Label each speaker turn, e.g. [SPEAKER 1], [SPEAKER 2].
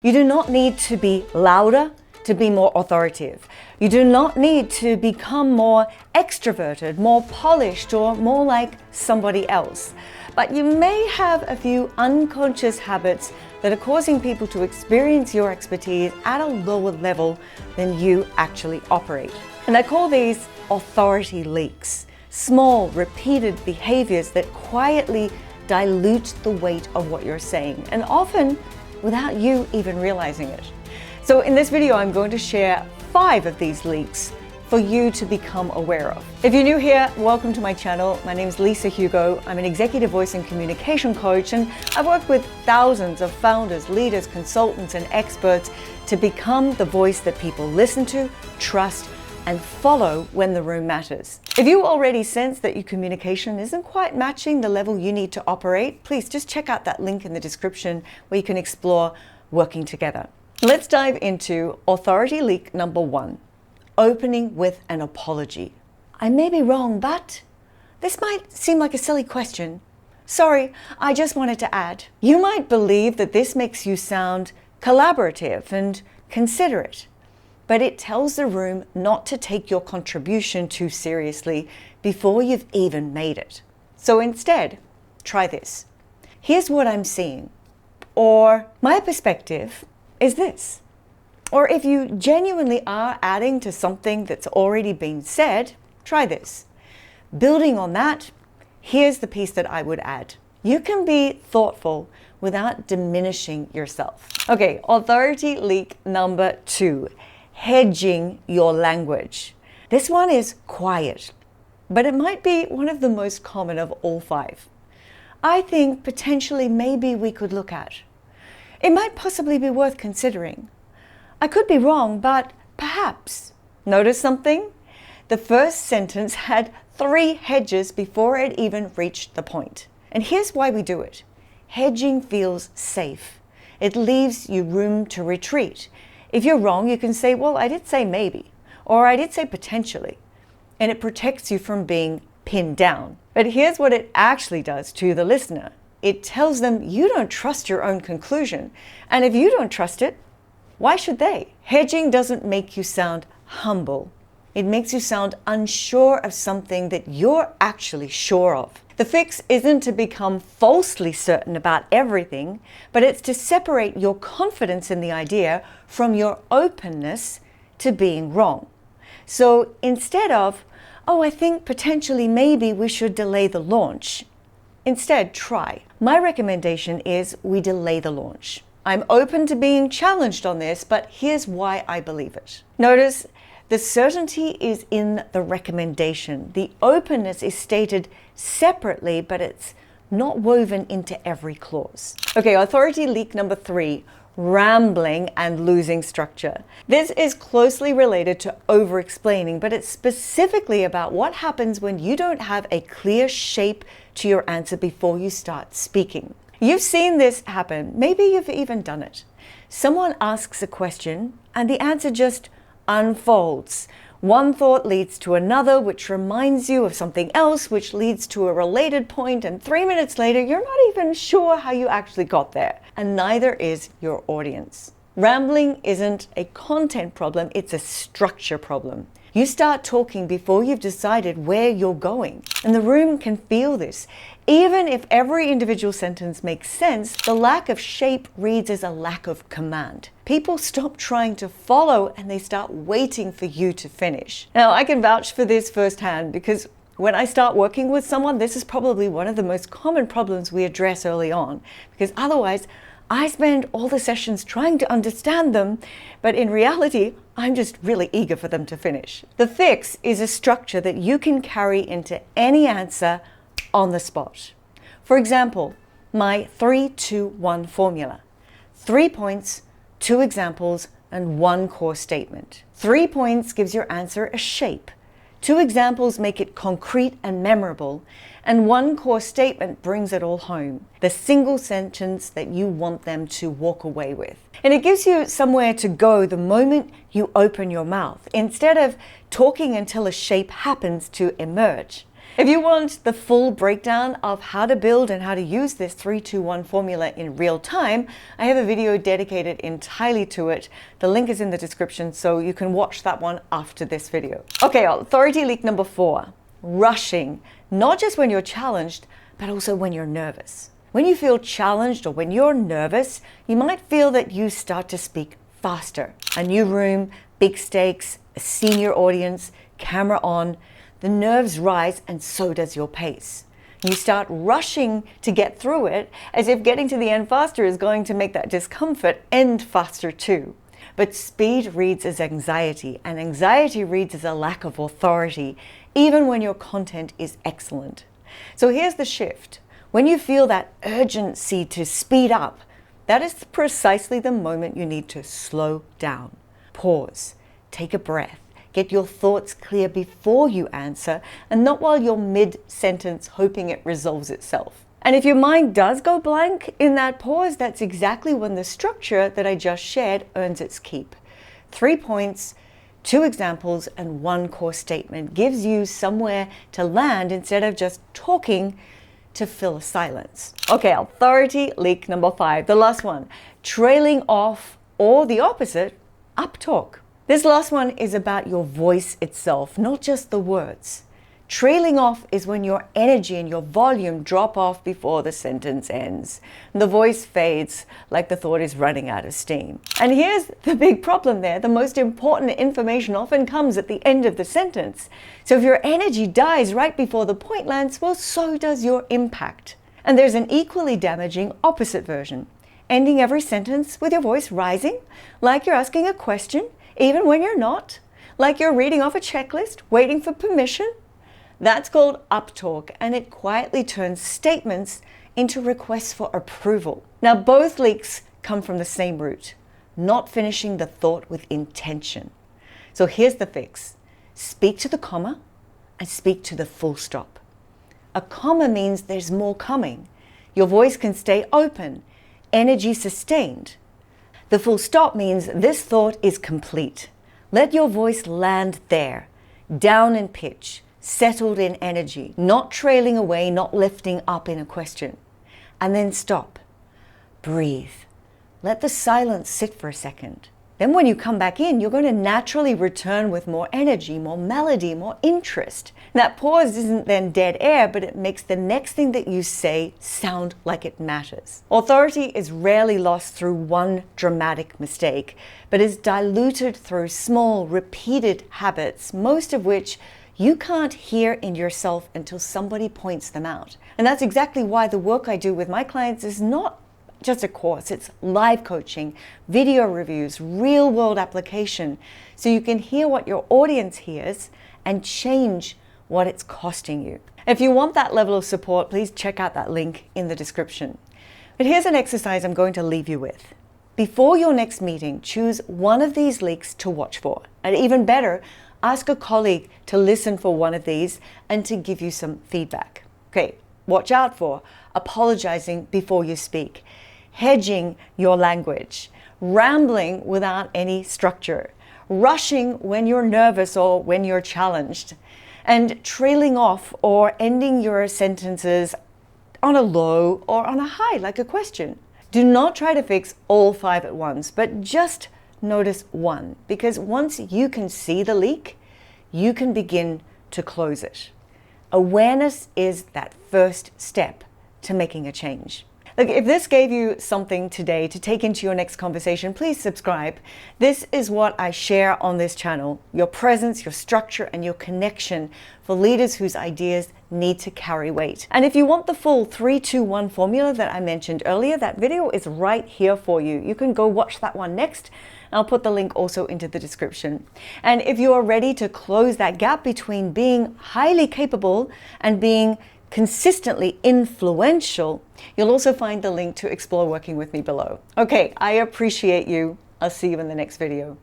[SPEAKER 1] You do not need to be louder to be more authoritative. You do not need to become more extroverted, more polished, or more like somebody else. But you may have a few unconscious habits that are causing people to experience your expertise at a lower level than you actually operate. And I call these authority leaks. Small, repeated behaviors that quietly dilute the weight of what you're saying, and often without you even realizing it. So in this video, I'm going to share 5 of these leaks for you to become aware of. If you're new here, welcome to my channel. My name is Lisa Hugo. I'm an executive voice and communication coach, and I've worked with thousands of founders, leaders, consultants, and experts to become the voice that people listen to, trust, and follow when the room matters. If you already sense that your communication isn't quite matching the level you need to operate, please just check out that link in the description where you can explore working together. Let's dive into authority leak number 1, opening with an apology. I may be wrong, but this might seem like a silly question. Sorry, I just wanted to add. You might believe that this makes you sound collaborative and considerate, but it tells the room not to take your contribution too seriously before you've even made it. So instead, try this. Here's what I'm seeing. Or my perspective is this. Or if you genuinely are adding to something that's already been said, try this. Building on that, here's the piece that I would add. You can be thoughtful without diminishing yourself. Okay, authority leak number 2. Hedging your language. This one is quiet, but it might be one of the most common of all 5. I think potentially maybe we could look at. It might possibly be worth considering. I could be wrong, but perhaps. Notice something? The first sentence had 3 hedges before it even reached the point. And here's why we do it. Hedging feels safe. It leaves you room to retreat. If you're wrong, you can say, well, I did say maybe, or I did say potentially, and it protects you from being pinned down. But here's what it actually does to the listener. It tells them you don't trust your own conclusion, and if you don't trust it, why should they? Hedging doesn't make you sound humble. It makes you sound unsure of something that you're actually sure of. The fix isn't to become falsely certain about everything, but it's to separate your confidence in the idea from your openness to being wrong. So instead of, oh, I think potentially maybe we should delay the launch, instead try. My recommendation is we delay the launch. I'm open to being challenged on this, but here's why I believe it. Notice the certainty is in the recommendation. The openness is stated separately, but it's not woven into every clause. Okay, authority leak number 3, rambling and losing structure. This is closely related to over-explaining, but it's specifically about what happens when you don't have a clear shape to your answer before you start speaking. You've seen this happen. Maybe you've even done it. Someone asks a question and the answer just unfolds. One thought leads to another, which reminds you of something else, which leads to a related point, and 3 minutes later, you're not even sure how you actually got there, and neither is your audience. Rambling isn't a content problem, it's a structure problem. You start talking before you've decided where you're going, and the room can feel this. Even if every individual sentence makes sense, the lack of shape reads as a lack of command. People stop trying to follow and they start waiting for you to finish. Now, I can vouch for this firsthand because when I start working with someone, this is probably one of the most common problems we address early on, because otherwise I spend all the sessions trying to understand them, but in reality, I'm just really eager for them to finish. The fix is a structure that you can carry into any answer on the spot. For example, my 3-2-1 formula. 3 points, 2 examples, and 1 core statement. 3 points gives your answer a shape. 2 examples make it concrete and memorable, and 1 core statement brings it all home. The single sentence that you want them to walk away with. And it gives you somewhere to go the moment you open your mouth, instead of talking until a shape happens to emerge. If you want the full breakdown of how to build and how to use this 3-2-1 formula in real time, I have a video dedicated entirely to it. The link is in the description, so you can watch that one after this video. Okay, authority leak number 4, rushing, not just when you're challenged, but also when you're nervous. When you feel challenged or when you're nervous, you might feel that you start to speak faster. A new room, big stakes, a senior audience, camera on, the nerves rise and so does your pace. You start rushing to get through it as if getting to the end faster is going to make that discomfort end faster too. But speed reads as anxiety, and anxiety reads as a lack of authority, even when your content is excellent. So here's the shift. When you feel that urgency to speed up, that is precisely the moment you need to slow down. Pause, take a breath, get your thoughts clear before you answer, and not while you're mid-sentence hoping it resolves itself. And if your mind does go blank in that pause, that's exactly when the structure that I just shared earns its keep. 3 points, 2 examples, and 1 core statement gives you somewhere to land instead of just talking to fill a silence. Okay, authority leak number 5, the last one, trailing off, or the opposite, uptalk. This last one is about your voice itself, not just the words. Trailing off is when your energy and your volume drop off before the sentence ends. The voice fades like the thought is running out of steam. And here's the big problem there. The most important information often comes at the end of the sentence. So if your energy dies right before the point lands, well, so does your impact. And there's an equally damaging opposite version. Ending every sentence with your voice rising, like you're asking a question, even when you're not, like you're reading off a checklist, waiting for permission. That's called uptalk, and it quietly turns statements into requests for approval. Now, both leaks come from the same root, not finishing the thought with intention. So here's the fix. Speak to the comma and speak to the full stop. A comma means there's more coming. Your voice can stay open, energy sustained. The full stop means this thought is complete. Let your voice land there, down in pitch, settled in energy, not trailing away, not lifting up in a question. And then stop. Breathe. Let the silence sit for a second. Then when you come back in, you're going to naturally return with more energy, more melody, more interest. That pause isn't then dead air, but it makes the next thing that you say sound like it matters. Authority is rarely lost through one dramatic mistake, but is diluted through small, repeated habits, most of which you can't hear in yourself until somebody points them out. And that's exactly why the work I do with my clients is not just a course, it's live coaching, video reviews, real world application, so you can hear what your audience hears and change what it's costing you. If you want that level of support, please check out that link in the description. But here's an exercise I'm going to leave you with. Before your next meeting, choose one of these leaks to watch for. And even better, ask a colleague to listen for one of these and to give you some feedback. Okay, watch out for apologizing before you speak, hedging your language, rambling without any structure, rushing when you're nervous or when you're challenged, and trailing off or ending your sentences on a low or on a high, like a question. Do not try to fix all 5 at once, but just notice one, because once you can see the leak, you can begin to close it. Awareness is that first step to making a change. Look, if this gave you something today to take into your next conversation, please subscribe. This is what I share on this channel, your presence, your structure, and your connection for leaders whose ideas need to carry weight. And if you want the full 3-2-1 formula that I mentioned earlier, that video is right here for you. You can go watch that one next. I'll put the link also into the description. And if you are ready to close that gap between being highly capable and being consistently influential, you'll also find the link to explore working with me below. Okay, I appreciate you. I'll see you in the next video.